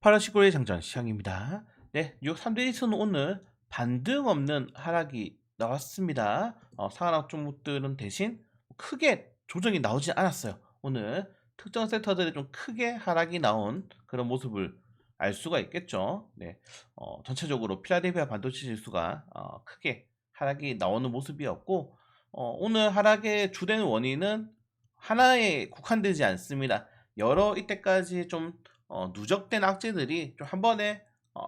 파라시골의 장전 시장입니다. 네, 뉴욕 3대 지수는 오늘 반등 없는 하락이 나왔습니다. 상하락 종목들은 대신 크게 조정이 나오지 않았어요. 오늘 특정 섹터들이 좀 크게 하락이 나온 그런 모습을 알 수가 있겠죠. 네, 전체적으로 필라델피아 반도체 지수가 크게 하락이 나오는 모습이었고, 오늘 하락의 주된 원인은 하나에 국한되지 않습니다. 여러 이때까지 좀 누적된 악재들이 좀 한 번에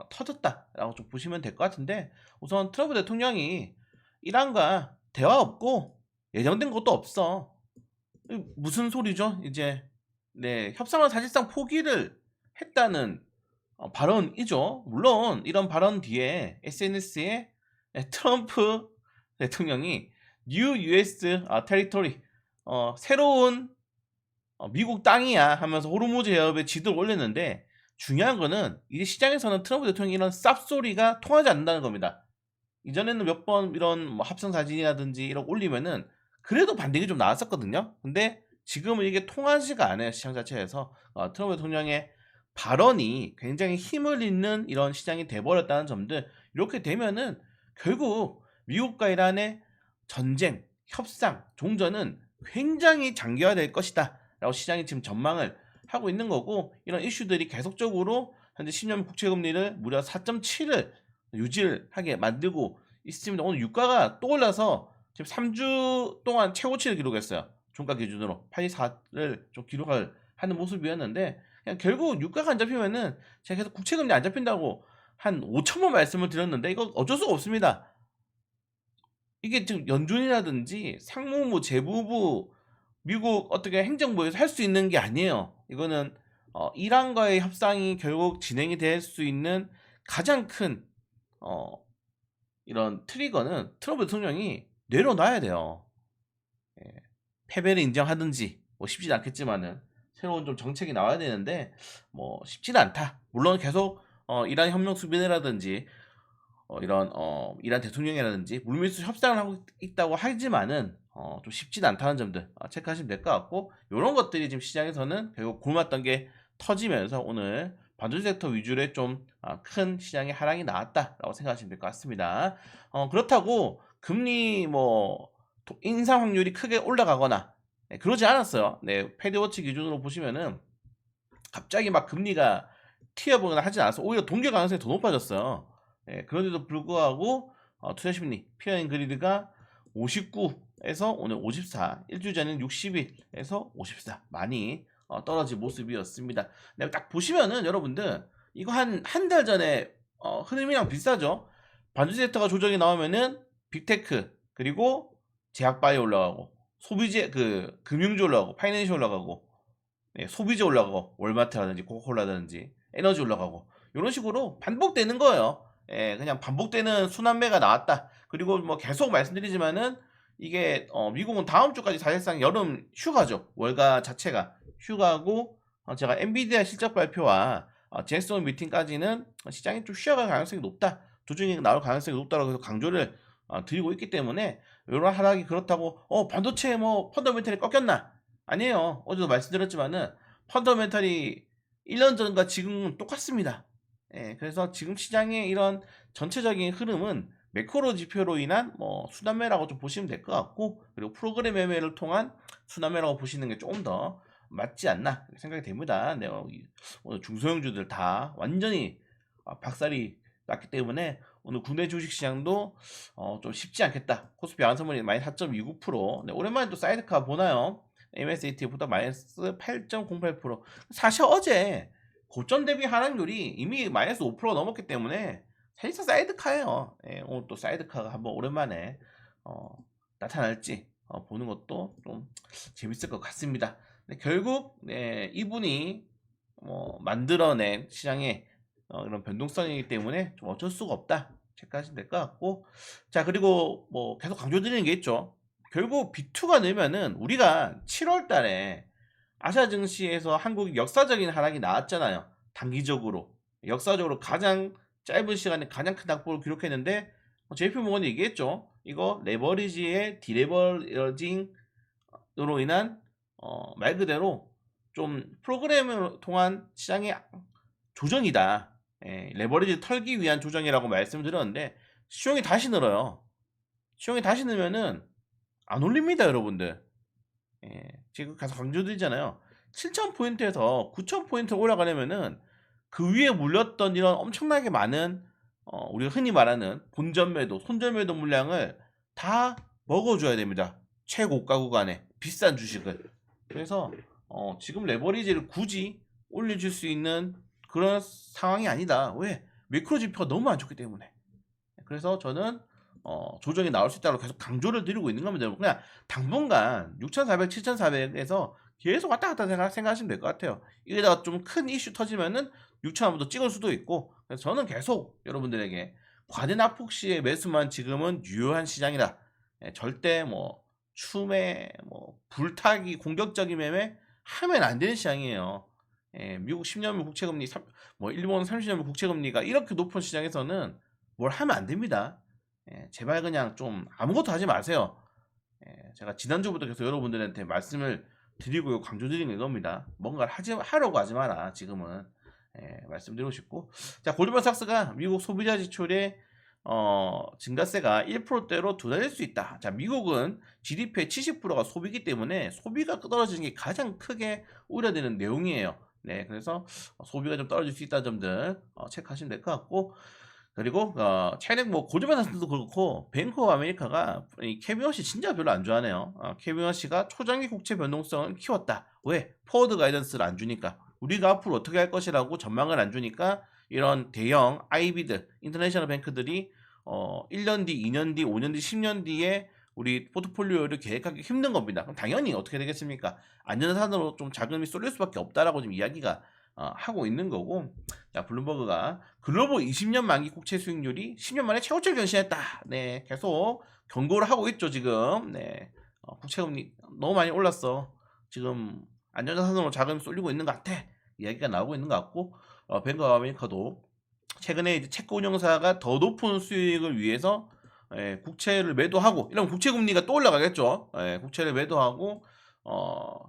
터졌다라고 좀 보시면 될 것 같은데, 우선 트럼프 대통령이 이란과 대화 없고 예정된 것도 없어. 무슨 소리죠? 이제 네, 협상을 사실상 포기를 했다는 발언이죠. 물론 이런 발언 뒤에 SNS에 트럼프 대통령이 New US Territory, 새로운 미국 땅이야 하면서 호르무즈 해협에 지도를 올렸는데, 중요한 거는 이제 시장에서는 트럼프 대통령이 이런 쌉소리가 통하지 않는다는 겁니다. 이전에는 몇 번 이런 뭐 합성 사진이라든지 이런 거 올리면은 그래도 반등이 좀 나왔었거든요. 근데 지금은 이게 통하지가 않아요. 시장 자체에서 트럼프 대통령의 발언이 굉장히 힘을 잇는 이런 시장이 돼버렸다는 점들, 이렇게 되면은 결국 미국과 이란의 전쟁, 협상, 종전은 굉장히 장기화될 것이다 라고 시장이 지금 전망을 하고 있는 거고, 이런 이슈들이 계속적으로 현재 10년 국채금리를 무려 4.7을 유지를 하게 만들고 있습니다. 오늘 유가가 또 올라서 지금 3주 동안 최고치를 기록했어요. 종가 기준으로 84를 좀 기록을 하는 모습이었는데, 그냥 결국 유가가 안 잡히면은, 제가 계속 국채금리 안 잡힌다고 한 5천번 말씀을 드렸는데 이거 어쩔 수가 없습니다. 이게 지금 연준이라든지 상무부, 재무부, 미국 어떻게 행정부에서 할 수 있는 게 아니에요. 이거는 이란과의 협상이 결국 진행이 될 수 있는 가장 큰 어, 이런 트리거는 트럼프 대통령이 내려놔야 돼요. 예, 패배를 인정하든지 뭐 쉽지는 않겠지만은 새로운 좀 정책이 나와야 되는데 뭐 쉽지는 않다. 물론 계속 이란 혁명 수비대라든지 이런 이란 대통령이라든지 물밀수 협상을 하고 있다고 하지만은 좀 쉽지는 않다는 점들 체크하시면 될 것 같고, 이런 것들이 지금 시장에서는 결국 굶었던 게 터지면서 오늘 반도체 섹터 위주의 좀 큰 시장의 하락이 나왔다라고 생각하시면 될 것 같습니다. 그렇다고 금리 뭐 인상 확률이 크게 올라가거나 그러지 않았어요. 네, 패드워치 기준으로 보시면은 갑자기 막 금리가 튀어보거나 하지 않아서 오히려 동결 가능성이 더 높아졌어요. 예, 그런데도 불구하고 투자심리 피어인 그리드가 59에서 오늘 54, 일주일 전에는 61에서 54 많이 떨어진 모습이었습니다. 네, 딱 보시면은 여러분들 이거 한 달 전에 흐름이랑 비슷하죠. 반도체 섹터가 조정이 나오면은 빅테크 그리고 제약바이오 올라가고, 소비재 그 금융주 올라가고, 파이낸셜 올라가고, 네, 소비재 올라가고, 월마트라든지 코카콜라라든지 에너지 올라가고, 이런 식으로 반복되는 거예요. 예, 그냥 반복되는 순환매가 나왔다. 그리고 뭐 계속 말씀드리지만은 이게 미국은 다음 주까지 사실상 여름 휴가죠. 월가 자체가 휴가고, 제가 엔비디아 실적 발표와 잭슨 미팅까지는 시장이 좀 쉬어갈 가능성이 높다. 조정이 나올 가능성이 높다고 해서 강조를 드리고 있기 때문에, 이런 하락이 그렇다고 반도체 뭐 펀더멘털이 꺾였나? 아니에요. 어제도 말씀드렸지만은 펀더멘털이 1년 전과 지금은 똑같습니다. 예, 그래서 지금 시장의 이런 전체적인 흐름은 매크로 지표로 인한 뭐 순환매라고 좀 보시면 될 것 같고, 그리고 프로그램 매매를 통한 순환매라고 보시는 게 조금 더 맞지 않나 생각이 됩니다. 네, 오늘 중소형주들 다 완전히 박살이 났기 때문에 오늘 국내 주식시장도 좀 쉽지 않겠다. 코스피 양선물이 마이너스 4.29%. 네, 오랜만에 또 사이드카 보나요? MSAT보다 마이너스 8.08%. 사실 어제 고점 대비 하락률이 이미 마이너스 5%가 넘었기 때문에 사실상 사이드카예요. 예, 오늘 또 사이드카가 한번 오랜만에 나타날지 보는 것도 좀 재밌을 것 같습니다. 네, 결국 이분이 만들어낸 시장의 이런 변동성이기 때문에 좀 어쩔 수가 없다 체크하시면 될 것 같고, 자, 그리고 뭐 계속 강조드리는 게 있죠. 결국 B2가 늘면은 우리가 7월 달에 아시아 증시에서 한국이 역사적인 하락이 나왔잖아요. 단기적으로 역사적으로 가장 짧은 시간에 가장 큰 낙폭을 기록했는데, JP 모건이 얘기했죠. 이거 레버리지의 디레버리징으로 인한 말 그대로 좀 프로그램을 통한 시장의 조정이다. 레버리지 털기 위한 조정이라고 말씀드렸는데 시총이 다시 늘어요. 시총이 다시 늘면은 안 올립니다, 여러분들. 지금 가서 강조드리잖아요. 7,000포인트에서 9,000포인트 올라가려면은 그 위에 물렸던 이런 엄청나게 많은 우리가 흔히 말하는 본전 매도, 손절 매도 물량을 다 먹어줘야 됩니다. 최고가 구간에 비싼 주식을. 그래서 지금 레버리지를 굳이 올려줄 수 있는 그런 상황이 아니다. 왜? 매크로 지표가 너무 안 좋기 때문에. 그래서 저는 조정이 나올 수 있다고 계속 강조를 드리고 있는 겁니다. 그냥 당분간 6,400, 7,400에서 계속 왔다 갔다 생각하시면 될 것 같아요. 이러다가 좀 큰 이슈 터지면은 6,000원부터 찍을 수도 있고. 그래서 저는 계속 여러분들에게 과대 낙폭 시의 매수만 지금은 유효한 시장이다. 절대 뭐 추매, 뭐 불타기, 공격적인 매매 하면 안 되는 시장이에요. 미국 10년물 국채금리, 뭐 일본 30년물 국채금리가 이렇게 높은 시장에서는 뭘 하면 안 됩니다. 제발 그냥 좀 아무것도 하지 마세요. 제가 지난주부터 계속 여러분들한테 말씀을 드리고 강조드리는 겁니다. 뭔가를 하려고 하지 마라. 지금은 말씀드리고 싶고, 자, 골드만삭스가 미국 소비자 지출의 증가세가 1%대로 둔화될 수 있다. 자, 미국은 GDP의 70%가 소비이기 때문에 소비가 떨어지는 게 가장 크게 우려되는 내용이에요. 네, 그래서 소비가 좀 떨어질 수 있다는 점들 체크하시면 될 것 같고, 그리고 차이넥 뭐 골드만삭스도 그렇고 뱅크 오브 아메리카가 이 케빈 워시 진짜 별로 안 좋아하네요. 케빈 워시가 초장기 국채 변동성을 키웠다. 왜? 포워드 가이던스를 안 주니까. 우리가 앞으로 어떻게 할 것이라고 전망을 안 주니까 이런 대형 IB들, 인터내셔널 뱅크들이 1년 뒤, 2년 뒤, 5년 뒤, 10년 뒤에 우리 포트폴리오를 계획하기 힘든 겁니다. 그럼 당연히 어떻게 되겠습니까? 안전산으로 좀 자금이 쏠릴 수밖에 없다라고 지금 이야기가 하고 있는 거고, 자, 블룸버그가 글로벌 20년 만기 국채 수익률이 10년 만에 최고치를 경신했다. 네, 계속 경고를 하고 있죠 지금. 네, 국채금리 너무 많이 올랐어. 지금 안전자산으로 자금이 쏠리고 있는 것 같아. 이야기가 나오고 있는 것 같고, 뱅크 오브 아메리카도 최근에 이제 채권 운용사가 더 높은 수익을 위해서 국채를 매도하고, 이러면 국채금리가 또 올라가겠죠. 국채를 매도하고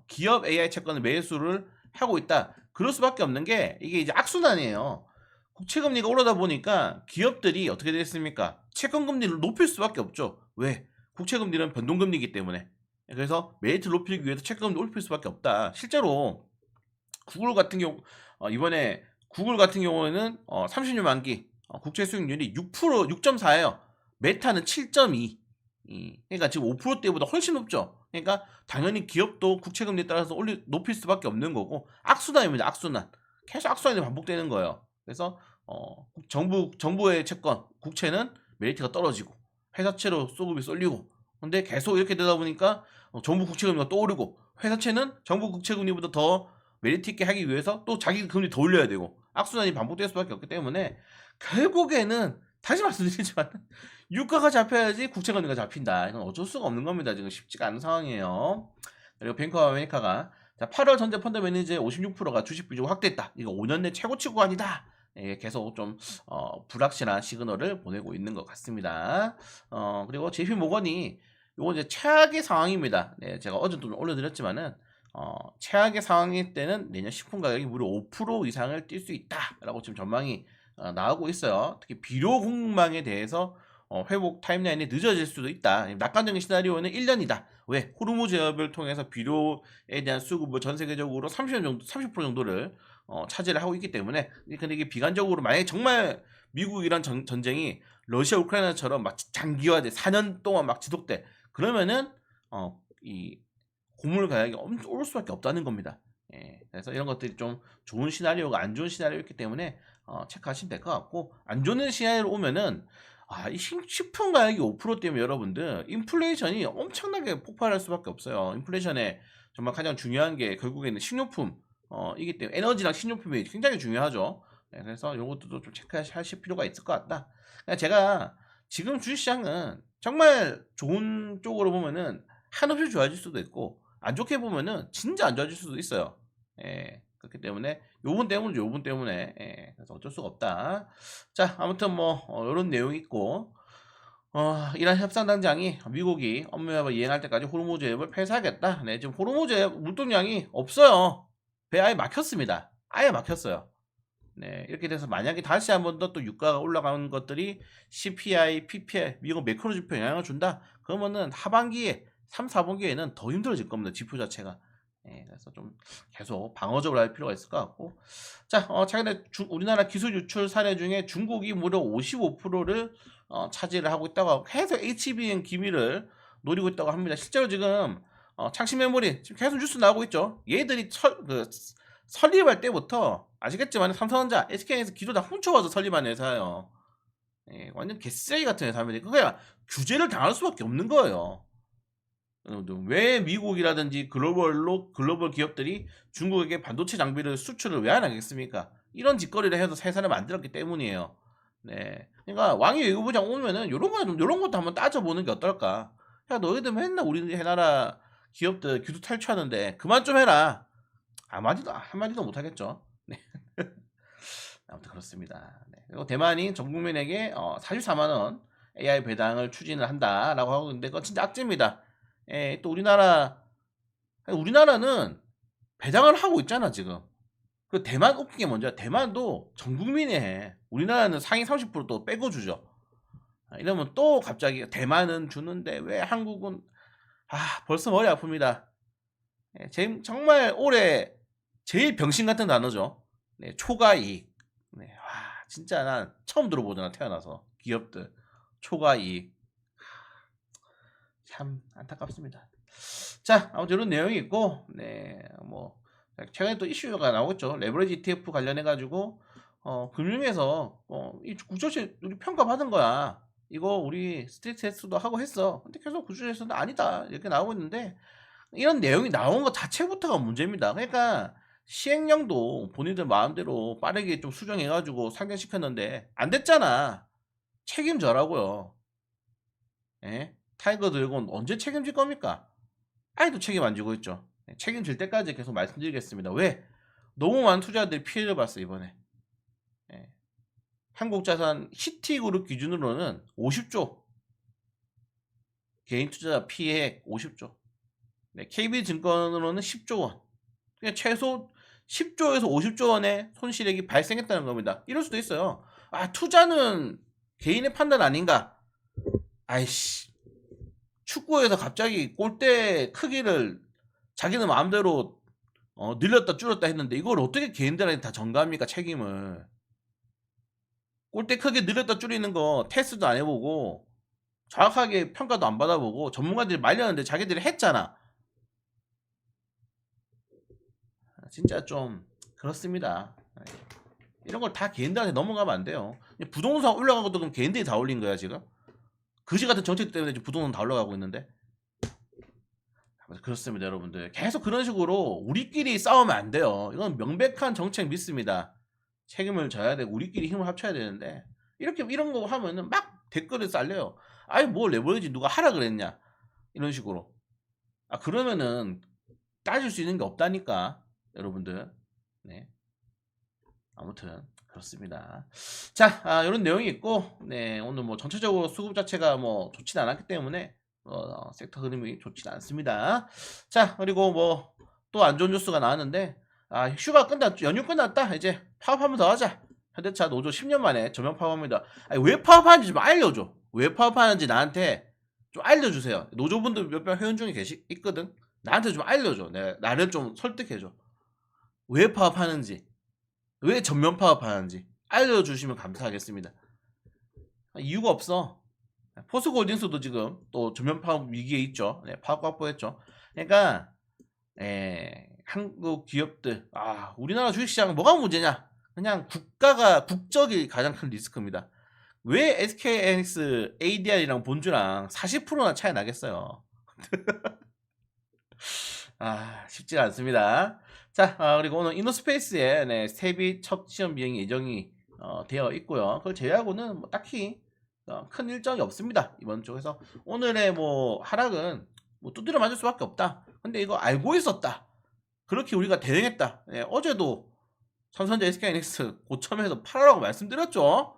기업 AI 채권을 매수를 하고 있다. 그럴 수밖에 없는 게 이게 이제 악순환이에요. 국채금리가 오르다 보니까 기업들이 어떻게 됐습니까? 채권금리를 높일 수밖에 없죠. 왜? 국채금리는 변동금리이기 때문에. 그래서 메리트를 높이기 위해서 채권금리를 높일 수밖에 없다. 실제로 구글 같은 경우 이번에 구글 같은 경우에는 30년 만기 국채 수익률이 6%, 6.4예요. 메타는 7.2. 그러니까 지금 5%대보다 훨씬 높죠. 그러니까 당연히 기업도 국채금리에 따라서 높일 수밖에 없는 거고, 악순환입니다. 악순환. 계속 악순환이 반복되는 거예요. 그래서 정부의 채권, 국채는 메리트가 떨어지고 회사채로 소급이 쏠리고, 근데 계속 이렇게 되다 보니까 정부 국채금리가 또 오르고, 회사채는 정부 국채금리보다 더 메리트 있게 하기 위해서 또 자기 금리 더 올려야 되고, 악순환이 반복될 수밖에 없기 때문에 결국에는 다시 말씀드리지만 유가가 잡혀야지 국채금리가 잡힌다. 이건 어쩔 수가 없는 겁니다. 지금 쉽지가 않은 상황이에요. 그리고 뱅크 오브 아메리카가 8월 전체 펀드 매니저의 56%가 주식 비중을 확대했다. 이거 5년 내 최고치 구간이다. 계속 좀 불확실한 시그널을 보내고 있는 것 같습니다. 그리고 JP 모건이 요거 이제 최악의 상황입니다. 네, 제가 어제 좀 올려드렸지만은 최악의 상황일 때는 내년 식품 가격이 무려 5% 이상을 뛸 수 있다라고 지금 전망이 나오고 있어요. 특히 비료 공급망에 대해서 회복 타임라인이 늦어질 수도 있다. 낙관적인 시나리오는 1년이다. 왜? 호르무즈 해협을 통해서 비료에 대한 수급을 전 세계적으로 30% 정도를 차지를 하고 있기 때문에, 근데 이게 비관적으로 만약에 정말 미국이란 전쟁이 러시아 우크라이나처럼 막 장기화돼 4년 동안 막 지속돼, 그러면은 이 곡물 가격이 엄청 오를 수밖에 없다는 겁니다. 그래서 이런 것들이 좀 좋은 시나리오가 안 좋은 시나리오였기 때문에 체크하시면 될 것 같고, 안 좋은 시나리오로 오면은 이 식품 가격이 5%대면 여러분들 인플레이션이 엄청나게 폭발할 수밖에 없어요. 인플레이션에 정말 가장 중요한 게 결국에는 식료품 이기 때문에 에너지랑 식료품이 굉장히 중요하죠. 그래서 이것도 좀 체크하실 필요가 있을 것 같다. 제가 지금 주식시장은 정말 좋은 쪽으로 보면은 한없이 좋아질 수도 있고, 안 좋게 보면은 진짜 안 좋아질 수도 있어요. 그렇기 때문에 요분 때문에 그래서 어쩔 수가 없다. 자, 아무튼 뭐 이런 내용이 있고, 이란 협상단장이 미국이 업무협을 이행할 때까지 호르무즈 해협을 폐쇄하겠다. 네, 지금 호르무즈 해협 물동량이 없어요. 배 아예 막혔습니다. 아예 막혔어요. 네, 이렇게 돼서 만약에 다시 한 번 더 또 유가가 올라가는 것들이 CPI, PPI, 미국 매크로 지표에 영향을 준다. 그러면은 하반기에 3, 4분기에는 더 힘들어질 겁니다. 지표 자체가. 예, 그래서 좀 계속 방어적으로 할 필요가 있을 것 같고. 자, 최근에 우리나라 기술 유출 사례 중에 중국이 무려 55%를 차지를 하고 있다고 하고 계속 HBM 기밀을 노리고 있다고 합니다. 실제로 지금 창신 메모리 지금 계속 뉴스 나오고 있죠. 얘들이 설립할 때부터 아시겠지만 삼성전자, SK에서 기존 다 훔쳐와서 설립한 회사예요. 예, 완전 개쓰레기 같은 회사입니다. 그냥 규제를 당할 수밖에 없는 거예요. 왜 미국이라든지 글로벌 기업들이 중국에게 반도체 장비를 수출을 왜 안 하겠습니까? 이런 짓거리를 해서 회사를 만들었기 때문이에요. 네, 그러니까 왕이 외교부장 오면은 요런 것도 한번 따져보는 게 어떨까? 야, 너희들 맨날 우리 나라 기업들 기술 탈취하는데 그만 좀 해라. 한마디도 못 하겠죠. 네. 아무튼 그렇습니다. 네. 그리고 대만이 전 국민에게 44만 원 AI 배당을 추진을 한다라고 하고 있는데 그건 진짜 악재입니다. 예, 또 우리나라는 배당을 하고 있잖아 지금. 그 대만 웃긴 게 뭔지 대만도 전 국민이 해. 우리나라는 상위 30%또 빼고 주죠. 이러면 또 갑자기 대만은 주는데 왜 한국은 벌써 머리 아픕니다. 예, 정말 올해 제일 병신 같은 단어죠. 네, 초과이익. 네, 와, 진짜 난 처음 들어보잖아 태어나서 기업들 초과이익. 참 안타깝습니다. 자, 아무튼 이런 내용이 있고, 네, 뭐 최근에 또 이슈가 나오겠죠. 레버리지 ETF 관련해 가지고 금융에서 이 국조시 우리 평가 받은 거야. 이거 우리 스트레스 테스트도 하고 했어. 근데 계속 국조시에서는 아니다 이렇게 나오고 있는데 이런 내용이 나온 것 자체부터가 문제입니다. 그러니까 시행령도 본인들 마음대로 빠르게 좀 수정해가지고 상정시켰는데 안 됐잖아. 책임져라고요. 예? 타이거 드래곤 언제 책임질 겁니까? 아직도 책임 안 지고 있죠. 책임질 때까지 계속 말씀드리겠습니다. 왜? 너무 많은 투자자들이 피해를 봤어 이번에. 예. 한국자산 히티그룹 기준으로는 50조 개인 투자자 피해 50조. 네, KB증권으로는 10조 원. 그냥 최소 10조에서 50조 원의 손실액이 발생했다는 겁니다. 이럴 수도 있어요. 투자는 개인의 판단 아닌가? 아이씨. 축구에서 갑자기 골대 크기를 자기는 마음대로 늘렸다 줄였다 했는데 이걸 어떻게 개인들한테 다 전가합니까? 책임을. 골대 크기 늘렸다 줄이는 거 테스트도 안 해보고 정확하게 평가도 안 받아보고 전문가들이 말렸는데 자기들이 했잖아. 진짜 좀 그렇습니다. 이런 걸 다 개인들한테 넘어가면 안 돼요. 부동산 올라간 것도 그럼 개인들이 다 올린 거야 지금? 그지 같은 정책 때문에 지금 부동산 다 올라가고 있는데. 그렇습니다 여러분들. 계속 그런 식으로 우리끼리 싸우면 안 돼요. 이건 명백한 정책 미스입니다. 책임을 져야 되고 우리끼리 힘을 합쳐야 되는데 이런 거 하면은 막 댓글을 쌀려요. 아니 뭐 레버리지 누가 하라 그랬냐 이런 식으로. 그러면은 따질 수 있는 게 없다니까 여러분들. 네, 아무튼 그렇습니다. 자, 이런 내용이 있고, 네, 오늘 뭐 전체적으로 수급 자체가 뭐 좋진 않았기 때문에 섹터 흐름이 좋진 않습니다. 자, 그리고 뭐 또 안 좋은 뉴스가 나왔는데, 연휴 끝났다. 이제 파업 한번 더 하자. 현대차 노조 10년 만에 전면 파업합니다. 왜 파업하는지 좀 알려줘. 왜 파업하는지 나한테 좀 알려주세요. 노조분들 몇 명 회원 중에 있거든. 나한테 좀 알려줘. 나를 좀 설득해줘. 왜 파업하는지. 왜 전면 파업하는지 알려주시면 감사하겠습니다. 이유가 없어. 포스코홀딩스도 지금 또 전면 파업 위기에 있죠. 네, 파업 확보했죠. 그러니까 한국 기업들 우리나라 주식시장은 뭐가 문제냐? 그냥 국적이 가장 큰 리스크입니다. 왜 SK하이닉스 ADR이랑 본주랑 40%나 차이 나겠어요. 쉽지 않습니다. 자, 그리고 오늘 이노스페이스에 세비 첫 시험 비행이 예정이 되어 있고요. 그걸 제외하고는 뭐 딱히 큰 일정이 없습니다. 이번 주에서 오늘의 뭐 하락은 뭐 두드려 맞을 수밖에 없다. 근데 이거 알고 있었다. 그렇게 우리가 대응했다. 어제도 삼성전자 SK하이닉스 고점에서 팔으라고 말씀드렸죠.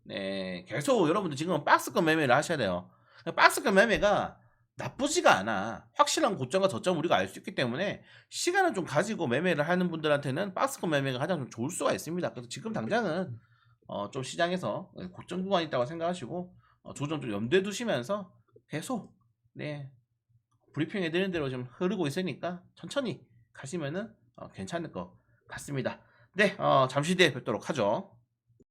네, 계속 여러분들 지금 박스권 매매를 하셔야 돼요. 박스권 매매가 나쁘지가 않아. 확실한 고점과 저점을 우리가 알 수 있기 때문에 시간을 좀 가지고 매매를 하는 분들한테는 박스권 매매가 가장 좀 좋을 수가 있습니다. 그래서 지금 당장은 좀 시장에서 고점 구간이 있다고 생각하시고 조정 좀 염두에 두시면서 계속 네 브리핑 해드리는 대로 좀 흐르고 있으니까 천천히 가시면은 괜찮을 것 같습니다. 네, 잠시 뒤에 뵙도록 하죠.